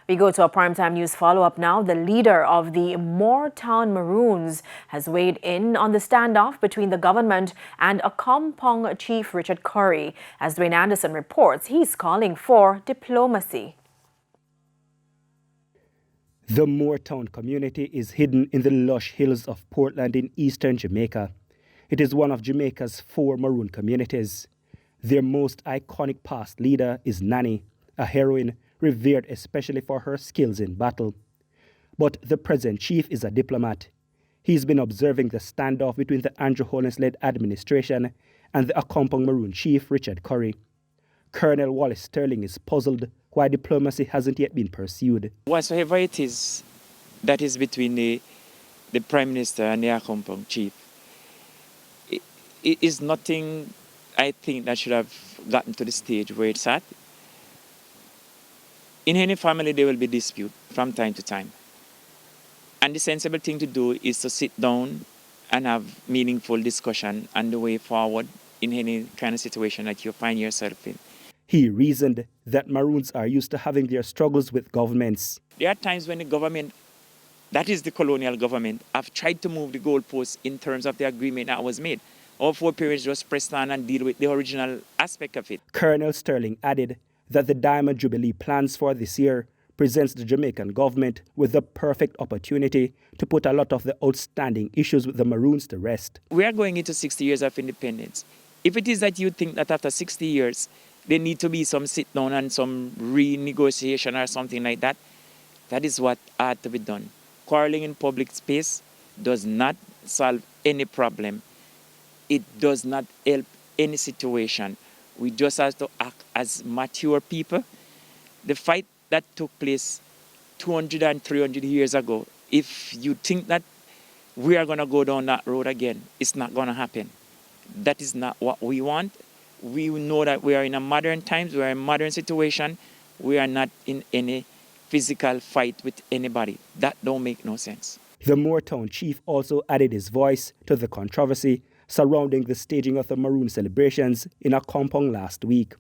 We go to a primetime news follow-up now. The leader of the Moortown Maroons has weighed in on the standoff between the government and Accompong Chief Richard Curry. As Dwayne Anderson reports, he's calling for diplomacy. The Moortown community is hidden in the lush hills of Portland in eastern Jamaica. It is one of Jamaica's 4 Maroon communities. Their most iconic past leader is Nanny, a heroine revered especially for her skills in battle. But the present chief is a diplomat. He's been observing the standoff between the Andrew Holness-led administration and the Accompong Maroon chief Richard Curry. Colonel Wallace Sterling is puzzled why diplomacy hasn't yet been pursued. Whatsoever it is that is between the Prime Minister and the Accompong chief, it is nothing, I think, that should have gotten to the stage where it's at. In any family, there will be dispute from time to time. And the sensible thing to do is to sit down and have meaningful discussion on the way forward in any kind of situation that you find yourself in. He reasoned that Maroons are used to having their struggles with governments. There are times when the government, that is the colonial government, have tried to move the goalposts in terms of the agreement that was made. All 4 parents just pressed on and deal with the original aspect of it. Colonel Sterling added that the Diamond Jubilee plans for this year presents the Jamaican government with the perfect opportunity to put a lot of the outstanding issues with the Maroons to rest. We are going into 60 years of independence. If it is that you think that after 60 years, there need to be some sit down and some renegotiation or something like that, that is what had to be done. Quarreling in public space does not solve any problem. It does not help any situation. We just have to act as mature people. The fight that took place 200 and 300 years ago, if you think that we are going to go down that road again, it's not going to happen. That is not what we want. We know that we are in a modern times, we are in a modern situation. We are not in any physical fight with anybody. That don't make no sense. The Moortown chief also added his voice to the controversy surrounding the staging of the Maroon celebrations in Accompong last week.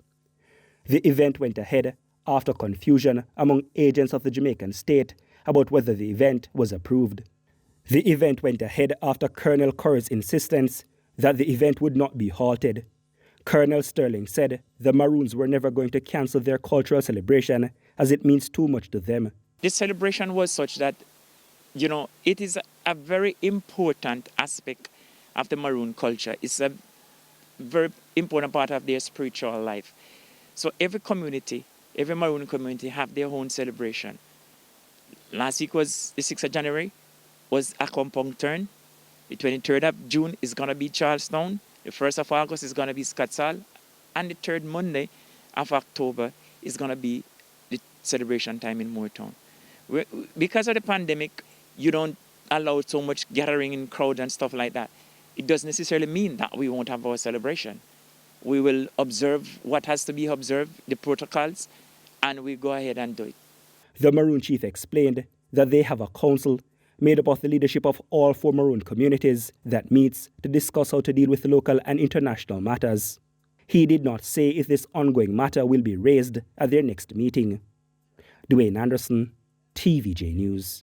The event went ahead after confusion among agents of the Jamaican state about whether the event was approved. The event went ahead after Colonel Curry's insistence that the event would not be halted. Colonel Sterling said the Maroons were never going to cancel their cultural celebration as it means too much to them. This celebration was such that, it is a very important aspect of the Maroon culture. It's a very important part of their spiritual life. So every community, every Maroon community have their own celebration. Last week was the 6th of January, was Accompong turn. The 23rd of June is going to be Charlestown. The 1st of August is going to be Scotsall. And the 3rd Monday of October is going to be the celebration time in Moortown. Because of the pandemic, you don't allow so much gathering in crowd and stuff like that. It doesn't necessarily mean that we won't have our celebration. We will observe what has to be observed, the protocols, and we go ahead and do it. The Maroon chief explained that they have a council made up of the leadership of all 4 Maroon communities that meets to discuss how to deal with local and international matters. He did not say if this ongoing matter will be raised at their next meeting. Dwayne Anderson, TVJ News.